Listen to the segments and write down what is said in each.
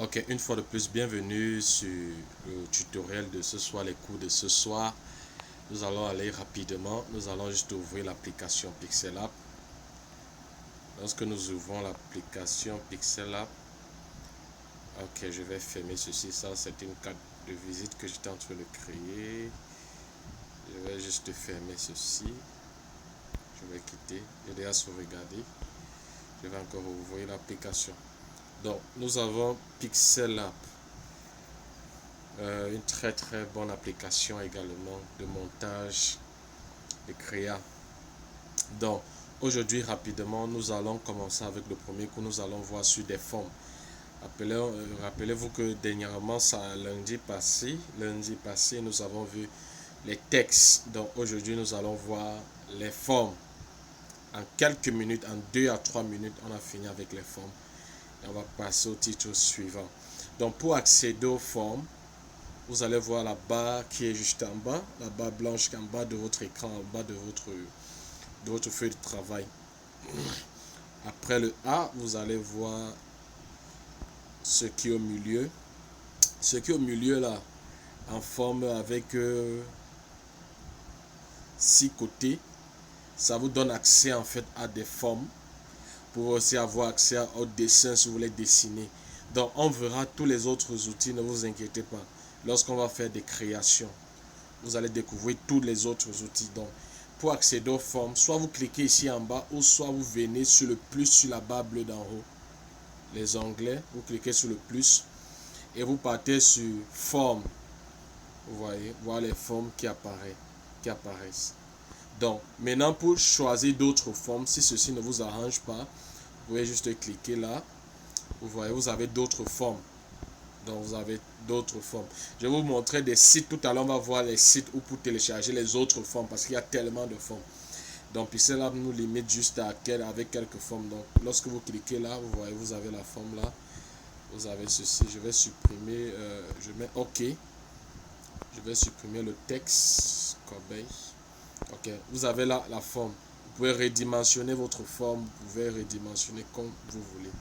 Ok, une fois de plus, bienvenue sur le tutoriel de ce soir, les cours de ce soir. Nous allons aller rapidement, nous allons juste ouvrir l'application Pixellab. Lorsque nous ouvrons l'application Pixellab, ok, je vais fermer ceci, ça c'est une carte de visite que j'étais en train de créer. Je vais juste fermer ceci, je vais quitter, j'ai déjà sauvegardé. Je vais encore ouvrir l'application. Donc, nous avons Pixellab. Une très bonne application également de montage, de créa. Donc aujourd'hui rapidement nous allons commencer avec le premier cours. Nous allons voir sur des formes. Rappelez-vous que dernièrement, lundi passé nous avons vu les textes. Donc aujourd'hui nous allons voir les formes. En quelques minutes, en 2 à 3 minutes, on a fini avec les formes et on va passer au titre suivant. Donc pour accéder aux formes, vous allez voir la barre qui est juste en bas, la barre blanche qui est en bas de votre écran, en bas de votre feuille de travail. Après le A, vous allez voir ce qui est au milieu. Ce qui est au milieu là, en forme avec 6 côtés, ça vous donne accès en fait à des formes. Vous pouvez aussi avoir accès au dessin si vous voulez dessiner. Donc on verra tous les autres outils, ne vous inquiétez pas. Lorsqu'on va faire des créations, vous allez découvrir tous les autres outils. Donc, pour accéder aux formes, soit vous cliquez ici en bas, ou soit vous venez sur le plus sur la barre bleue d'en haut. Les onglets, vous cliquez sur le plus et vous partez sur forme. Vous voyez, voilà les formes qui apparaissent. Donc, maintenant pour choisir d'autres formes, si ceci ne vous arrange pas, vous pouvez juste cliquer là. Vous voyez, vous avez d'autres formes. Donc vous avez d'autres formes. Je vais vous montrer des sites. Tout à l'heure, on va voir les sites où pour télécharger les autres formes parce qu'il y a tellement de formes. Donc Pixellab nous limite juste avec quelques formes. Donc lorsque vous cliquez là, vous voyez, vous avez la forme là. Vous avez ceci. Je vais supprimer. Je mets OK. Je vais supprimer le texte. Corbeille. OK. Vous avez là la forme. Vous pouvez redimensionner votre forme. Vous pouvez redimensionner comme vous voulez.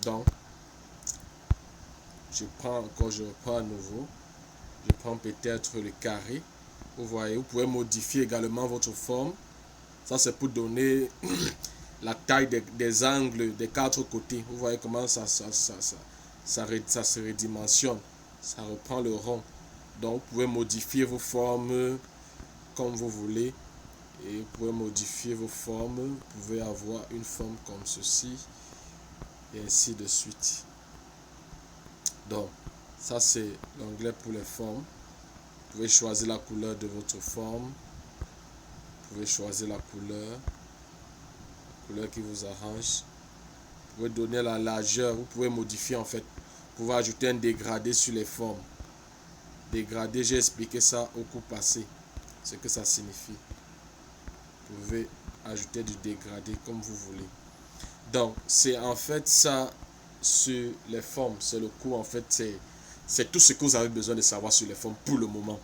Donc je reprends à nouveau. Je prends peut-être le carré. Vous voyez, vous pouvez modifier également votre forme. Ça, c'est pour donner la taille des angles des 4 côtés. Vous voyez comment ça se redimensionne. Ça reprend le rond. Donc, vous pouvez modifier vos formes comme vous voulez. Et vous pouvez modifier vos formes. Vous pouvez avoir une forme comme ceci. Et ainsi de suite. Donc, ça c'est l'onglet pour les formes. Vous pouvez choisir la couleur de votre forme. Vous pouvez choisir la couleur qui vous arrange. Vous pouvez donner la largeur. Vous pouvez modifier en fait. Vous pouvez ajouter un dégradé sur les formes. Dégradé, j'ai expliqué ça au cours passé. Ce que ça signifie. Vous pouvez ajouter du dégradé comme vous voulez. Donc, c'est en fait ça sur les formes. C'est le cours en fait. C'est tout ce que vous avez besoin de savoir sur les formes pour le moment.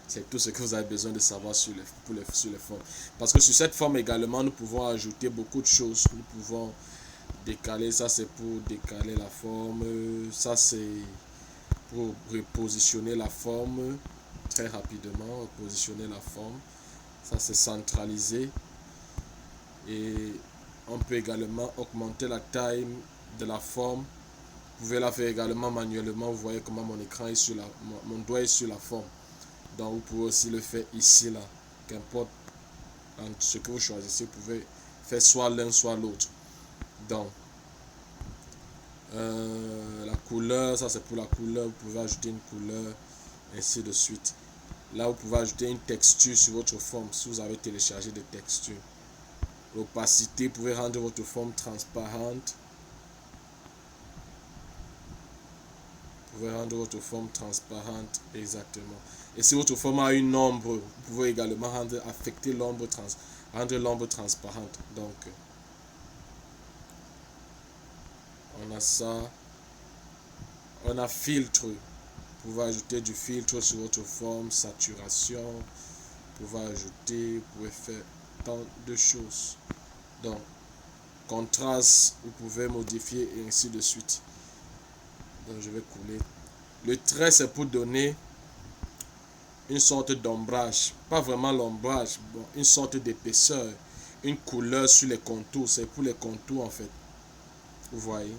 C'est tout ce que vous avez besoin de savoir sur les formes. Parce que sur cette forme également, nous pouvons ajouter beaucoup de choses. Nous pouvons décaler, ça c'est pour décaler la forme. Ça c'est pour repositionner la forme très rapidement. Repositionner la forme. Ça c'est centralisé. Et on peut également augmenter la taille de la forme. Vous pouvez la faire également manuellement. Vous voyez comment mon écran est sur mon doigt est sur la forme. Donc vous pouvez aussi le faire ici là. Qu'importe ce que vous choisissez, vous pouvez faire soit l'un soit l'autre. Donc la couleur, ça c'est pour la couleur. Vous pouvez ajouter une couleur, ainsi de suite. Là vous pouvez ajouter une texture sur votre forme si vous avez téléchargé des textures. L'opacité, vous pouvez rendre votre forme transparente. Vous pouvez rendre votre forme transparente exactement. Et si votre forme a une ombre, vous pouvez également affecter l'ombre, rendre l'ombre transparente. Donc, on a ça. On a filtre. Vous pouvez ajouter du filtre sur votre forme, saturation. Vous pouvez ajouter, vous pouvez faire tant de choses. Donc, contraste, vous pouvez modifier et ainsi de suite. Donc je vais couler. Le trait, c'est pour donner une sorte d'ombrage. Pas vraiment l'ombrage, bon, une sorte d'épaisseur, une couleur sur les contours. C'est pour les contours en fait. Vous voyez?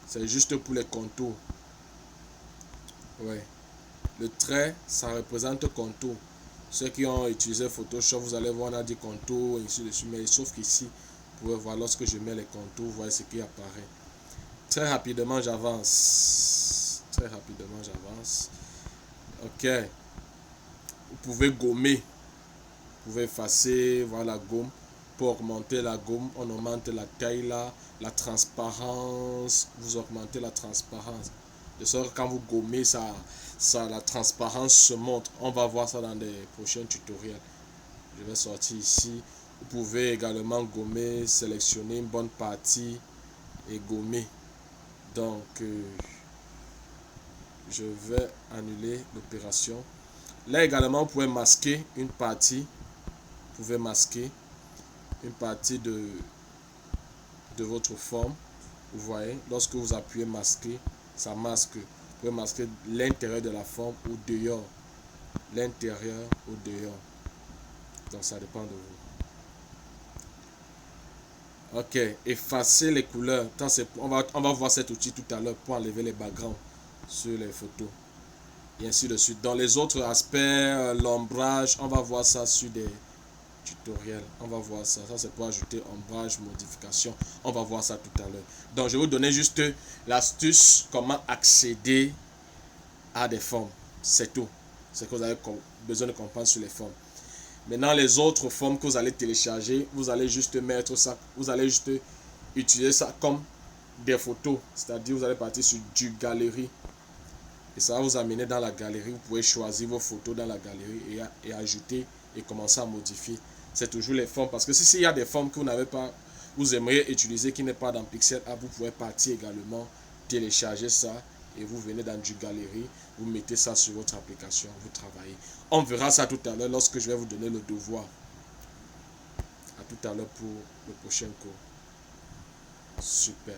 C'est juste pour les contours. Ouais. Le trait, ça représente contour. Ceux qui ont utilisé Photoshop, vous allez voir, on a dit contour, et ainsi de suite. Mais sauf qu'ici, vous pouvez voir, lorsque je mets les contours, vous voyez ce qui apparaît. Très rapidement, j'avance. Très rapidement, j'avance. Ok. Vous pouvez gommer. Vous pouvez effacer, voir la gomme. Pour augmenter la gomme, on augmente la taille là, la transparence. Vous augmentez la transparence. De sorte que quand vous gommez, la transparence se montre. On va voir ça dans les prochains tutoriels. Je vais sortir ici. Vous pouvez également gommer, sélectionner une bonne partie et gommer. Donc, je vais annuler l'opération. Là également, vous pouvez masquer une partie. Vous pouvez masquer une partie de votre forme. Vous voyez, lorsque vous appuyez masquer, ça masque. Vous pouvez masquer l'intérieur de la forme ou dehors. L'intérieur ou dehors. Donc ça dépend de vous. Ok, effacer les couleurs. On va voir cet outil tout à l'heure pour enlever les backgrounds sur les photos. Et ainsi de suite. Dans les autres aspects, l'ombrage, on va voir ça sur des tutoriels. On va voir ça. Ça c'est pour ajouter ombrage, modification. On va voir ça tout à l'heure. Donc je vais vous donner juste l'astuce comment accéder à des formes. C'est tout. C'est que vous avez besoin de comprendre sur les formes. Maintenant, les autres formes que vous allez télécharger, vous allez juste mettre ça, vous allez juste utiliser ça comme des photos. C'est-à-dire, vous allez partir sur du galerie. Et ça va vous amener dans la galerie. Vous pouvez choisir vos photos dans la galerie et ajouter et commencer à modifier. C'est toujours les formes. Parce que s'il y a des formes que vous n'avez pas, vous aimeriez utiliser qui n'est pas dans Pixel App, vous pouvez partir également, télécharger ça. Et vous venez dans du galerie, vous mettez ça sur votre application, vous travaillez. On verra ça tout à l'heure lorsque je vais vous donner le devoir. À tout à l'heure pour le prochain cours. Super.